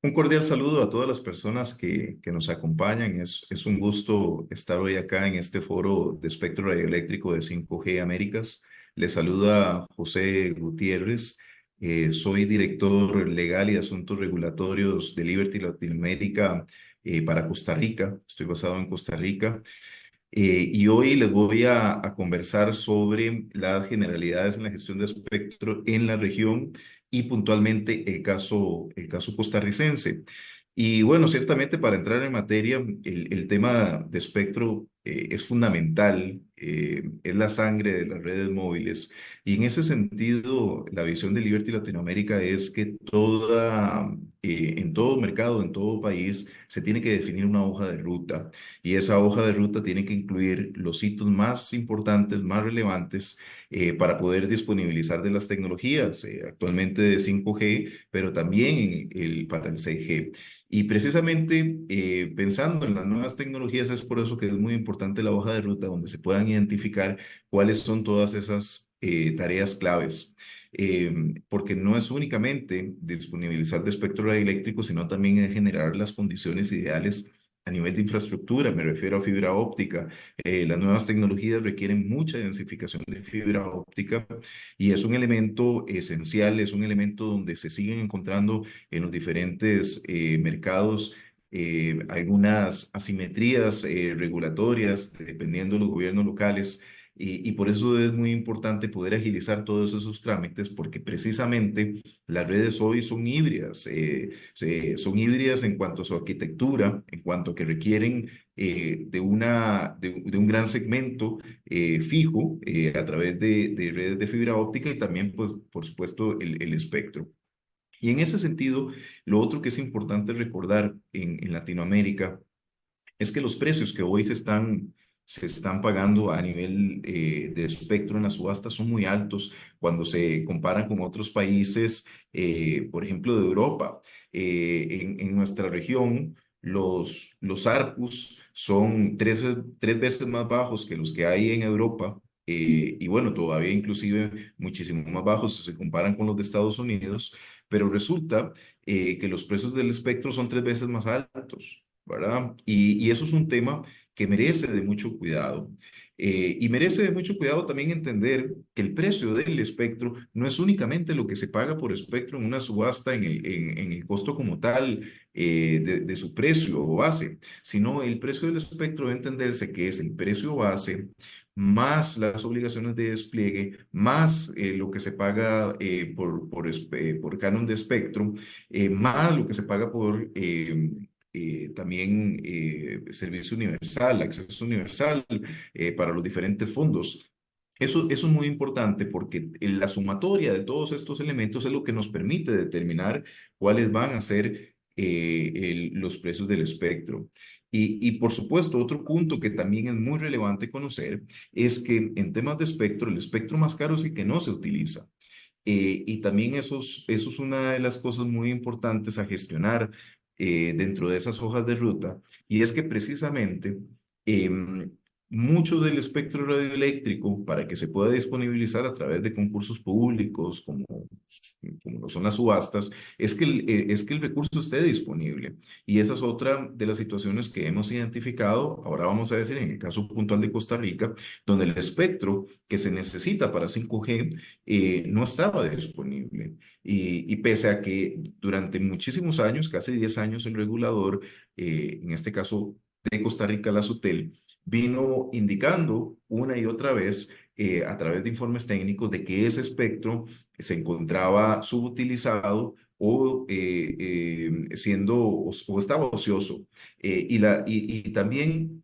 Un cordial saludo a todas las personas que nos acompañan. Es un gusto estar hoy acá en este foro de espectro radioeléctrico de 5G Américas. Les saluda José Gutiérrez. Soy director legal y de asuntos regulatorios de Liberty Latinoamérica para Costa Rica. Estoy basado en Costa Rica. Y hoy les voy a conversar sobre las generalidades en la gestión de espectro en la región y puntualmente el caso costarricense. Y bueno, ciertamente para entrar en materia, el tema de espectro es fundamental, es la sangre de las redes móviles. Y en ese sentido, la visión de Liberty Latinoamérica es que en todo mercado, en todo país, se tiene que definir una hoja de ruta. Y esa hoja de ruta tiene que incluir los hitos más importantes, más relevantes para poder disponibilizar de las tecnologías, actualmente de 5G, pero también para el 6G. Y precisamente pensando en las nuevas tecnologías, es por eso que es muy importante la hoja de ruta donde se puedan identificar cuáles son todas esas tareas claves. Porque no es únicamente disponibilizar de espectro radioeléctrico, sino también es generar las condiciones ideales a nivel de infraestructura. Me refiero a fibra óptica. Las nuevas tecnologías requieren mucha densificación de fibra óptica y es un elemento esencial, es un elemento donde se siguen encontrando en los diferentes mercados algunas asimetrías regulatorias dependiendo de los gobiernos locales. Y por eso es muy importante poder agilizar todos esos trámites, porque precisamente las redes hoy son híbridas. Son híbridas en cuanto a su arquitectura, en cuanto a que requieren de un gran segmento fijo a través de redes de fibra óptica y también, pues, por supuesto, el espectro. Y en ese sentido, lo otro que es importante recordar en Latinoamérica es que los precios que hoy se están pagando a nivel de espectro en la subasta son muy altos cuando se comparan con otros países, por ejemplo, de Europa. En nuestra región, los ARPUs son tres veces más bajos que los que hay en Europa. Y bueno, todavía inclusive muchísimo más bajos si se comparan con los de Estados Unidos, pero resulta que los precios del espectro son tres veces más altos. ¿Verdad? Y eso es un tema que merece de mucho cuidado. Y merece de mucho cuidado también entender que el precio del espectro no es únicamente lo que se paga por espectro en una subasta en el costo como tal de su precio o base, sino el precio del espectro debe entenderse que es el precio base más las obligaciones de despliegue, más lo que se paga por canon de espectro, más lo que se paga por también servicio universal, acceso universal para los diferentes fondos. Eso es muy importante porque la sumatoria de todos estos elementos es lo que nos permite determinar cuáles van a ser los precios del espectro. Y por supuesto, otro punto que también es muy relevante conocer es que en temas de espectro, el espectro más caro es el que no se utiliza. Y también eso es una de las cosas muy importantes a gestionar dentro de esas hojas de ruta, y es que precisamente em, mucho del espectro radioeléctrico, para que se pueda disponibilizar a través de concursos públicos, como lo son las subastas, es que el recurso esté disponible. Y esa es otra de las situaciones que hemos identificado, ahora vamos a decir, en el caso puntual de Costa Rica, donde el espectro que se necesita para 5G no estaba disponible. Y pese a que durante muchísimos años, casi 10 años, el regulador, en este caso de Costa Rica, la SUTEL, vino indicando una y otra vez a través de informes técnicos de que ese espectro se encontraba subutilizado o o estaba ocioso. Y también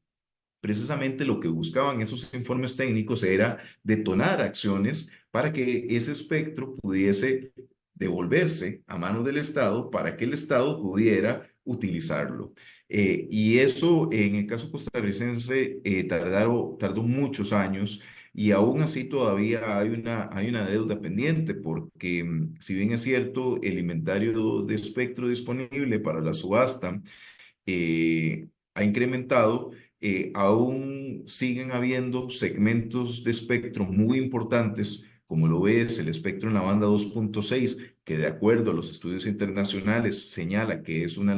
precisamente lo que buscaban esos informes técnicos era detonar acciones para que ese espectro pudiese devolverse a manos del Estado para que el Estado pudiera utilizarlo. Y eso en el caso costarricense tardó muchos años. Y aún así todavía hay una deuda pendiente porque si bien es cierto, el inventario de espectro disponible para la subasta ha incrementado, aún siguen habiendo segmentos de espectro muy importantes como lo es el espectro en la banda 2.6, que de acuerdo a los estudios internacionales señala que es una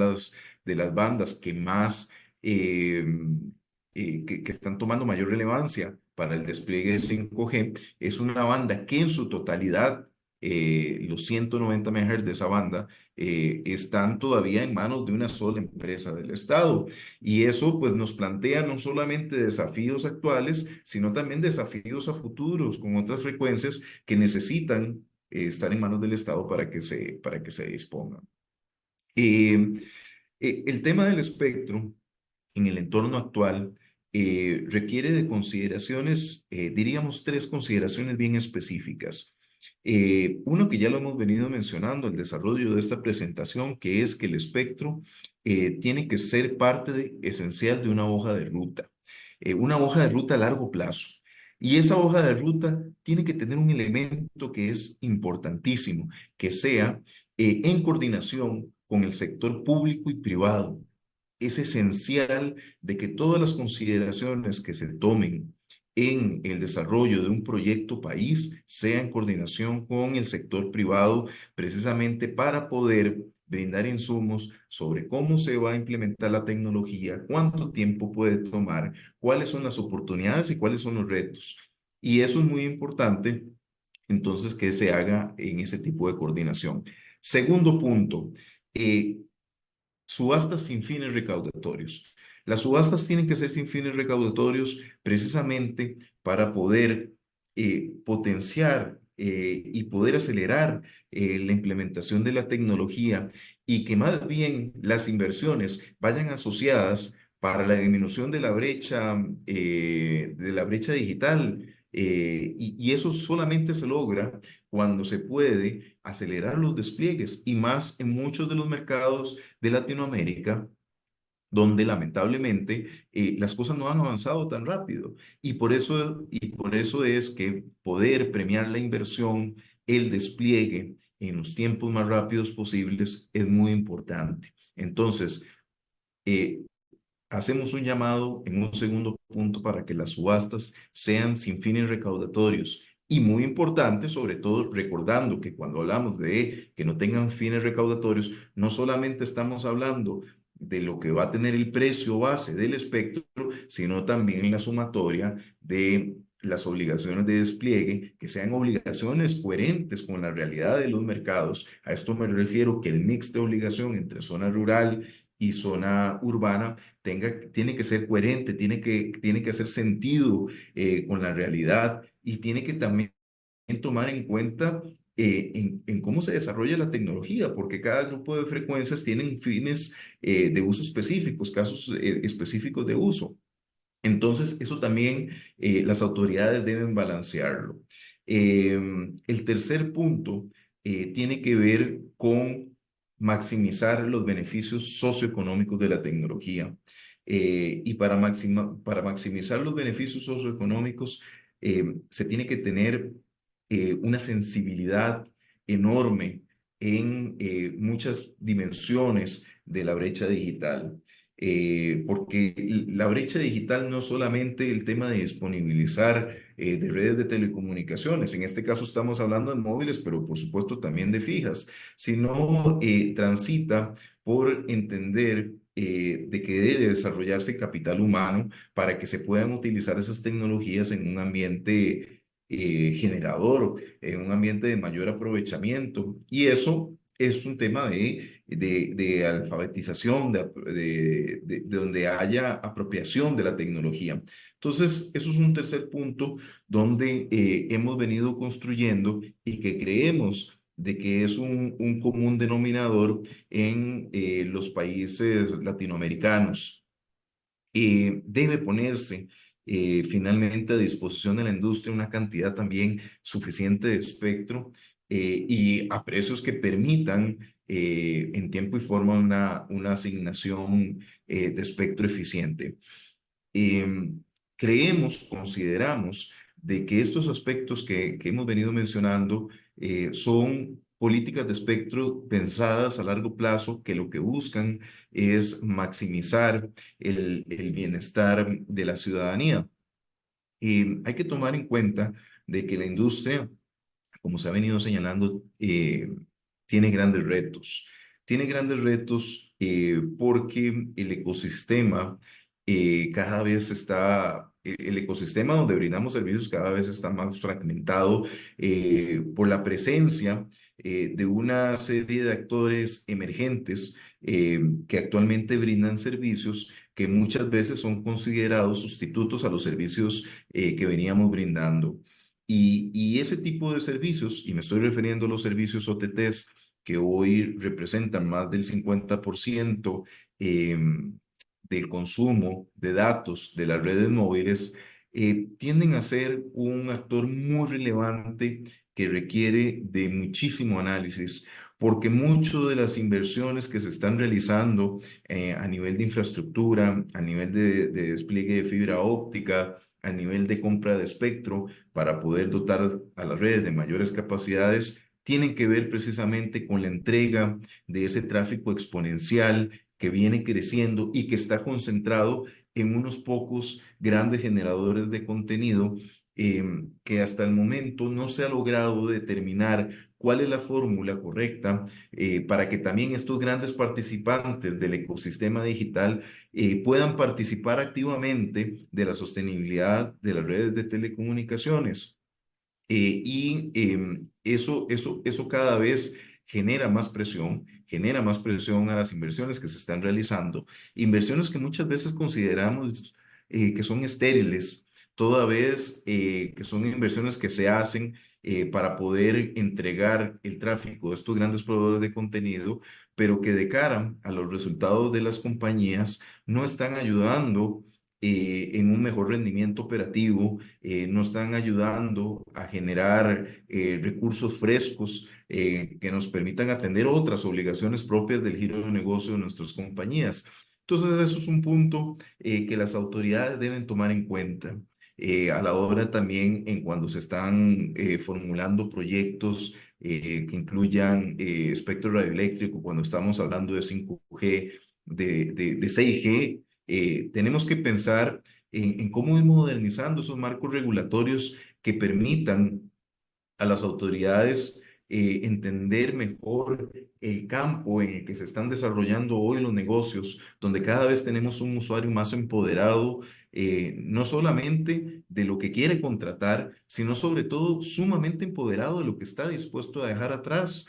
de las bandas que más, eh, que están tomando mayor relevancia para el despliegue de 5G. Es una banda que en su totalidad, los 190 MHz de esa banda, están todavía en manos de una sola empresa del Estado. Y eso pues nos plantea no solamente desafíos actuales, sino también desafíos a futuros con otras frecuencias que necesitan estar en manos del Estado para que se dispongan. Eh, el tema del espectro en el entorno actual requiere de consideraciones, diríamos tres consideraciones bien específicas. Uno que ya lo hemos venido mencionando, el desarrollo de esta presentación, que es que el espectro tiene que ser esencial de una hoja de ruta, una hoja de ruta a largo plazo. Y esa hoja de ruta tiene que tener un elemento que es importantísimo, que sea en coordinación con el sector público y privado. Es esencial de que todas las consideraciones que se tomen en el desarrollo de un proyecto país sea en coordinación con el sector privado, precisamente para poder brindar insumos sobre cómo se va a implementar la tecnología, cuánto tiempo puede tomar, cuáles son las oportunidades y cuáles son los retos. Y eso es muy importante, entonces, que se haga en ese tipo de coordinación. Segundo punto, eh, subastas sin fines recaudatorios. Las subastas tienen que ser sin fines recaudatorios precisamente para poder potenciar y poder acelerar la implementación de la tecnología, y que más bien las inversiones vayan asociadas para la disminución de la brecha digital. Y eso solamente se logra cuando se puede acelerar los despliegues, y más en muchos de los mercados de Latinoamérica, donde lamentablemente las cosas no han avanzado tan rápido. Y por eso es que poder premiar la inversión, el despliegue en los tiempos más rápidos posibles es muy importante. Entonces, eh, hacemos un llamado en un segundo punto para que las subastas sean sin fines recaudatorios. Y muy importante, sobre todo, recordando que cuando hablamos de que no tengan fines recaudatorios, no solamente estamos hablando de lo que va a tener el precio base del espectro, sino también la sumatoria de las obligaciones de despliegue, que sean obligaciones coherentes con la realidad de los mercados. A esto me refiero, que el mix de obligación entre zona rural y zona urbana tiene que ser coherente, tiene que hacer sentido con la realidad, y tiene que también tomar en cuenta en cómo se desarrolla la tecnología, porque cada grupo de frecuencias tienen fines de uso específicos, casos específicos de uso. Entonces, eso también las autoridades deben balancearlo. El tercer punto tiene que ver con maximizar los beneficios socioeconómicos de la tecnología. Y para maximizar los beneficios socioeconómicos, se tiene que tener una sensibilidad enorme en muchas dimensiones de la brecha digital. Porque la brecha digital no es solamente el tema de disponibilizar de redes de telecomunicaciones, en este caso estamos hablando de móviles, pero por supuesto también de fijas, sino transita por entender de que debe desarrollarse capital humano para que se puedan utilizar esas tecnologías en un ambiente generador, en un ambiente de mayor aprovechamiento. Y eso es un tema de alfabetización, de donde haya apropiación de la tecnología. Entonces, eso es un tercer punto donde hemos venido construyendo y que creemos de que es un común denominador en los países latinoamericanos. Debe ponerse finalmente a disposición de la industria una cantidad también suficiente de espectro y a precios que permitan en tiempo y forma una asignación de espectro eficiente. Em, consideramos de que estos aspectos que hemos venido mencionando son políticas de espectro pensadas a largo plazo, que lo que buscan es maximizar el bienestar de la ciudadanía. Y hay que tomar en cuenta de que la industria como se ha venido señalando, tiene grandes retos. Tiene grandes retos porque el ecosistema cada vez está, el ecosistema donde brindamos servicios cada vez está más fragmentado por la presencia de una serie de actores emergentes que actualmente brindan servicios que muchas veces son considerados sustitutos a los servicios que veníamos brindando. Y ese tipo de servicios, y me estoy refiriendo a los servicios OTTs, que hoy representan más del 50% del consumo de datos de las redes móviles, tienden a ser un actor muy relevante que requiere de muchísimo análisis, porque muchas de las inversiones que se están realizando a nivel de infraestructura, a nivel de despliegue de fibra óptica, a nivel de compra de espectro, para poder dotar a las redes de mayores capacidades, tienen que ver precisamente con la entrega de ese tráfico exponencial que viene creciendo y que está concentrado en unos pocos grandes generadores de contenido que hasta el momento no se ha logrado determinar cuál es la fórmula correcta para que también estos grandes participantes del ecosistema digital puedan participar activamente de la sostenibilidad de las redes de telecomunicaciones. Eso cada vez genera más presión a las inversiones que se están realizando, inversiones que muchas veces consideramos que son estériles, toda vez que son inversiones que se hacen para poder entregar el tráfico de estos grandes proveedores de contenido, pero que de cara a los resultados de las compañías no están ayudando en un mejor rendimiento operativo, no están ayudando a generar recursos frescos que nos permitan atender otras obligaciones propias del giro de negocio de nuestras compañías. Entonces, eso es un punto que las autoridades deben tomar en cuenta. A la hora también en cuando se están formulando proyectos que incluyan espectro radioeléctrico, cuando estamos hablando de 5G, de 6G, tenemos que pensar en cómo ir modernizando esos marcos regulatorios que permitan a las autoridades entender mejor el campo en el que se están desarrollando hoy los negocios, donde cada vez tenemos un usuario más empoderado, no solamente de lo que quiere contratar, sino sobre todo sumamente empoderado de lo que está dispuesto a dejar atrás.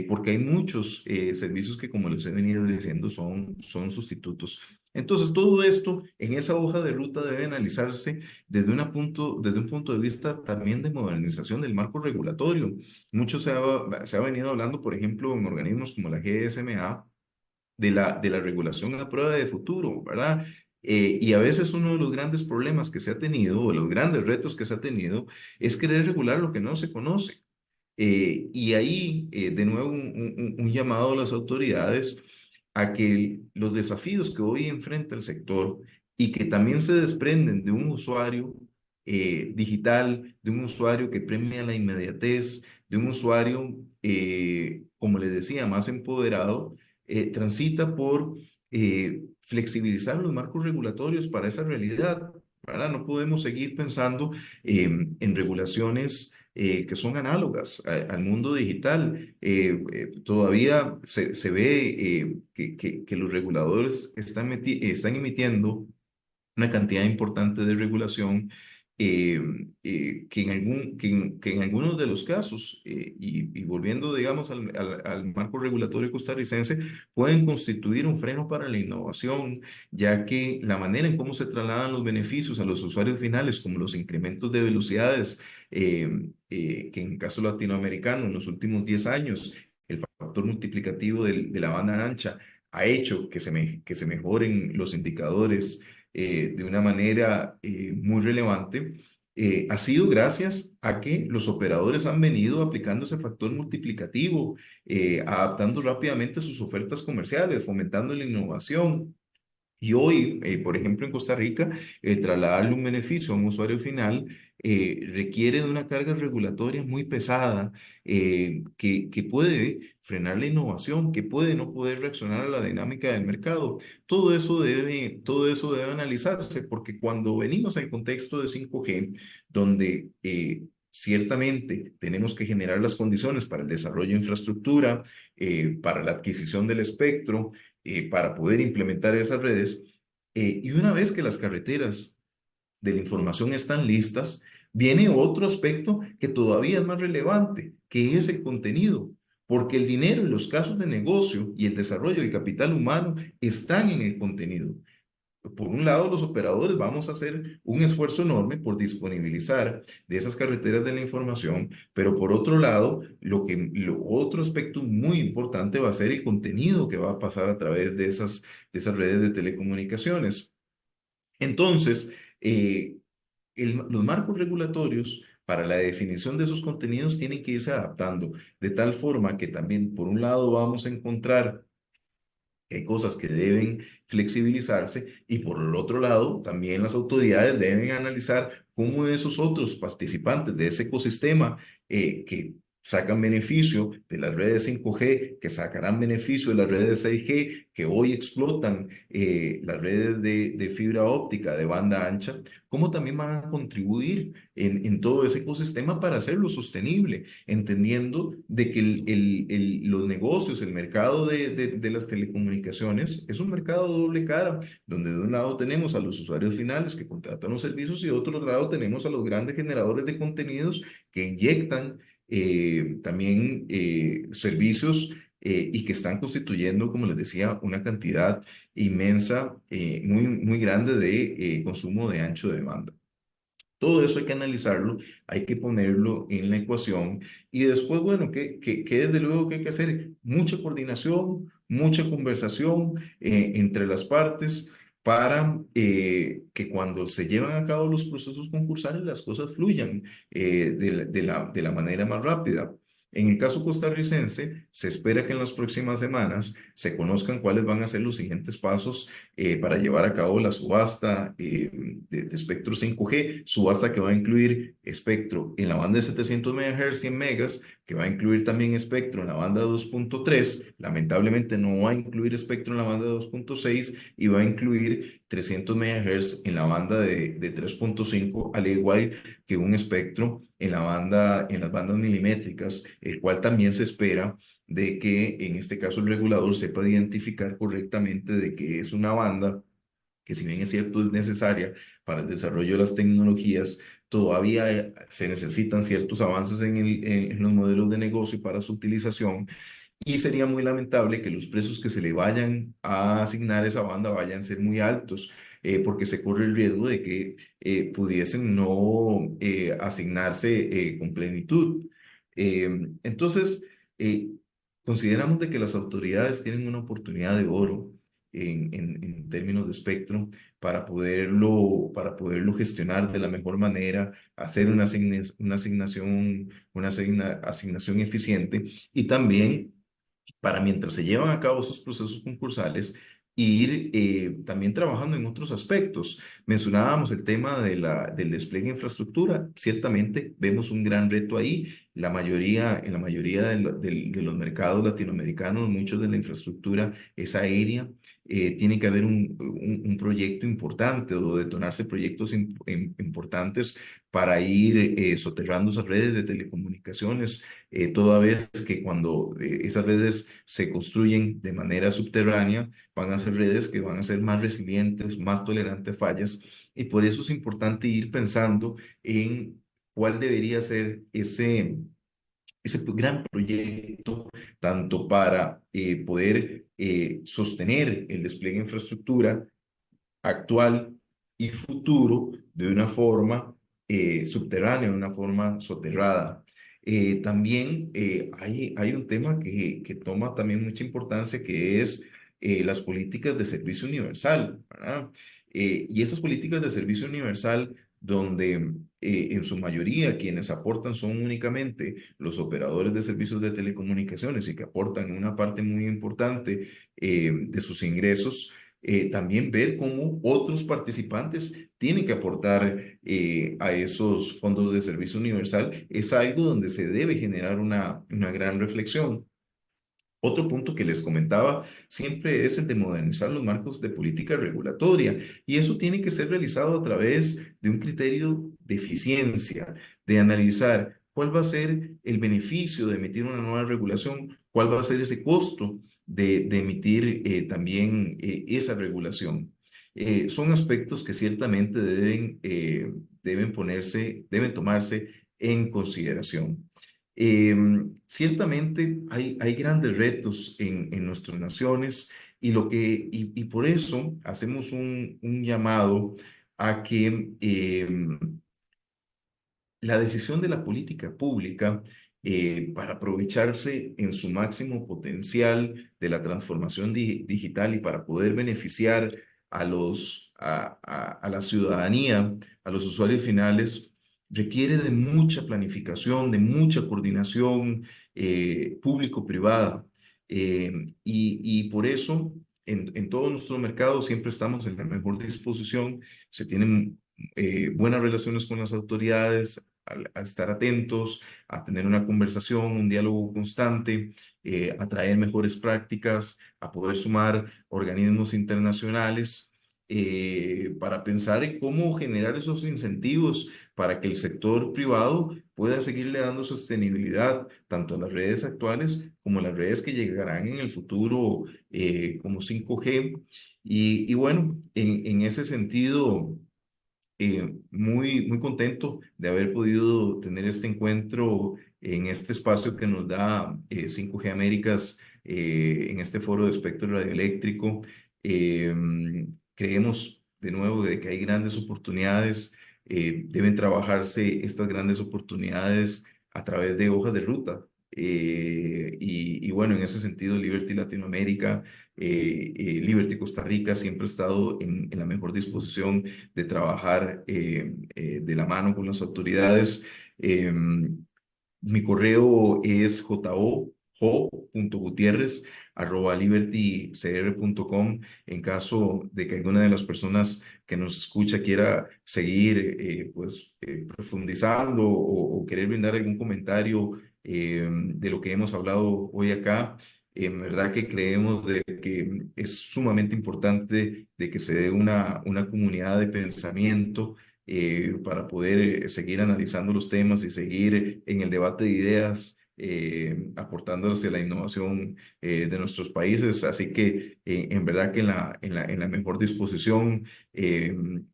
Porque hay muchos servicios que, como les he venido diciendo, son sustitutos. Entonces, todo esto en esa hoja de ruta debe analizarse desde un punto de vista también de modernización del marco regulatorio. Mucho se ha venido hablando, por ejemplo, en organismos como la GSMA, de la regulación a prueba de futuro, ¿verdad? Y a veces uno de los grandes problemas que se ha tenido, o de los grandes retos que se ha tenido, es querer regular lo que no se conoce. Y ahí, de nuevo, un llamado a las autoridades a que los desafíos que hoy enfrenta el sector y que también se desprenden de un usuario digital, de un usuario que premia la inmediatez, de un usuario, como les decía, más empoderado, transita por flexibilizar los marcos regulatorios para esa realidad. ¿Verdad? No podemos seguir pensando en regulaciones que son análogas al mundo digital. Todavía se ve que los reguladores están emitiendo una cantidad importante de regulación que en algunos de los casos, y volviendo, digamos, al marco regulatorio costarricense, pueden constituir un freno para la innovación, ya que la manera en cómo se trasladan los beneficios a los usuarios finales, como los incrementos de velocidades, que en el caso latinoamericano, en los últimos 10 años, el factor multiplicativo de la banda ancha ha hecho que se mejoren los indicadores de una manera muy relevante, ha sido gracias a que los operadores han venido aplicando ese factor multiplicativo, adaptando rápidamente sus ofertas comerciales, fomentando la innovación. Y hoy, por ejemplo, en Costa Rica, el trasladarle un beneficio a un usuario final requiere de una carga regulatoria muy pesada que puede frenar la innovación, que puede no poder reaccionar a la dinámica del mercado. Todo eso debe analizarse porque cuando venimos al contexto de 5G, donde ciertamente tenemos que generar las condiciones para el desarrollo de infraestructura, para la adquisición del espectro, para poder implementar esas redes. Y una vez que las carreteras de la información están listas, viene otro aspecto que todavía es más relevante, que es el contenido, porque el dinero y los casos de negocio y el desarrollo de capital humano están en el contenido. Por un lado, los operadores vamos a hacer un esfuerzo enorme por disponibilizar de esas carreteras de la información, pero por otro lado, lo otro aspecto muy importante va a ser el contenido que va a pasar a través de esas redes de telecomunicaciones. Entonces, los marcos regulatorios para la definición de esos contenidos tienen que irse adaptando de tal forma que también, por un lado, vamos a encontrar hay cosas que deben flexibilizarse y por el otro lado, también las autoridades deben analizar cómo esos otros participantes de ese ecosistema que sacan beneficio de las redes 5G, que sacarán beneficio de las redes 6G, que hoy explotan las redes de fibra óptica de banda ancha, cómo también van a contribuir en todo ese ecosistema para hacerlo sostenible, entendiendo de que los negocios, el mercado de las telecomunicaciones es un mercado de doble cara, donde de un lado tenemos a los usuarios finales que contratan los servicios y de otro lado tenemos a los grandes generadores de contenidos que inyectan también servicios y que están constituyendo, como les decía, una cantidad inmensa, muy grande de consumo de ancho de banda. Todo eso hay que analizarlo, hay que ponerlo en la ecuación y después, bueno, ¿qué desde luego que hay que hacer? Mucha coordinación, mucha conversación entre las partes para que cuando se llevan a cabo los procesos concursales las cosas fluyan de la manera más rápida. En el caso costarricense, se espera que en las próximas semanas se conozcan cuáles van a ser los siguientes pasos para llevar a cabo la subasta de espectro 5G, subasta que va a incluir espectro en la banda de 700 MHz 100 megas, que va a incluir también espectro en la banda de 2.3, lamentablemente no va a incluir espectro en la banda de 2.6 y va a incluir 300 MHz en la banda de 3.5, al igual que un espectro en en las bandas milimétricas, el cual también se espera de que en este caso el regulador sepa identificar correctamente de que es una banda que si bien es cierto es necesaria para el desarrollo de las tecnologías, todavía se necesitan ciertos avances en los modelos de negocio para su utilización y sería muy lamentable que los precios que se le vayan a asignar a esa banda vayan a ser muy altos, porque se corre el riesgo de que pudiesen no asignarse con plenitud. Entonces, eh, consideramos de que las autoridades tienen una oportunidad de oro en términos de espectro para poderlo gestionar de la mejor manera, hacer una asignación eficiente y también para mientras se llevan a cabo esos procesos concursales, ir también trabajando en otros aspectos. Mencionábamos el tema del despliegue de infraestructura. Ciertamente vemos un gran reto ahí. En la mayoría de los mercados latinoamericanos, mucho de la infraestructura es aérea. Tiene que haber un proyecto importante o detonarse proyectos importantes para ir soterrando esas redes de telecomunicaciones toda vez que cuando esas redes se construyen de manera subterránea, van a ser redes que van a ser más resilientes, más tolerantes a fallas, y por eso es importante ir pensando en cuál debería ser ese gran proyecto, tanto para poder sostener el despliegue de infraestructura actual y futuro de una forma subterránea, de una forma soterrada. También hay un tema que toma también mucha importancia, que es las políticas de servicio universal, ¿verdad? Y esas políticas de servicio universal, donde en su mayoría quienes aportan son únicamente los operadores de servicios de telecomunicaciones y que aportan una parte muy importante de sus ingresos, también ver cómo otros participantes tienen que aportar a esos fondos de servicio universal es algo donde se debe generar una gran reflexión. Otro punto que les comentaba siempre es el de modernizar los marcos de política regulatoria y eso tiene que ser realizado a través de un criterio de eficiencia, de analizar cuál va a ser el beneficio de emitir una nueva regulación, cuál va a ser ese costo de emitir también esa regulación. Son aspectos que ciertamente deben tomarse en consideración. Ciertamente hay grandes retos en nuestras naciones y por eso hacemos un llamado a que la decisión de la política pública para aprovecharse en su máximo potencial de la transformación digital y para poder beneficiar a la ciudadanía, a los usuarios finales, requiere de mucha planificación, de mucha coordinación público-privada. Y por eso, en todo nuestro mercado siempre estamos en la mejor disposición. Se tienen buenas relaciones con las autoridades, a estar atentos, a tener una conversación, un diálogo constante, a traer mejores prácticas, a poder sumar organismos internacionales para pensar en cómo generar esos incentivos para que el sector privado pueda seguirle dando sostenibilidad tanto a las redes actuales como a las redes que llegarán en el futuro como 5G. Y bueno, en ese sentido muy contento de haber podido tener este encuentro en este espacio que nos da 5G Américas en este foro de espectro radioeléctrico. Creemos de nuevo de que hay grandes oportunidades, deben trabajarse estas grandes oportunidades a través de hojas de ruta. Y bueno, en ese sentido, Liberty Latinoamérica, Liberty Costa Rica siempre ha estado en la mejor disposición de trabajar de la mano con las autoridades. Mi correo es jo.gutierrez@libertycr.com en caso de que alguna de las personas que nos escucha quiera seguir profundizando o querer brindar algún comentario de lo que hemos hablado hoy acá. En verdad que creemos de que es sumamente importante de que se dé una comunidad de pensamiento para poder seguir analizando los temas y seguir en el debate de ideas, aportando hacia la innovación de nuestros países. Así que en verdad que en la mejor disposición.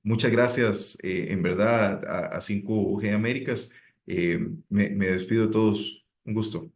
Muchas gracias en verdad a 5G Américas. Me despido de todos. Un gusto.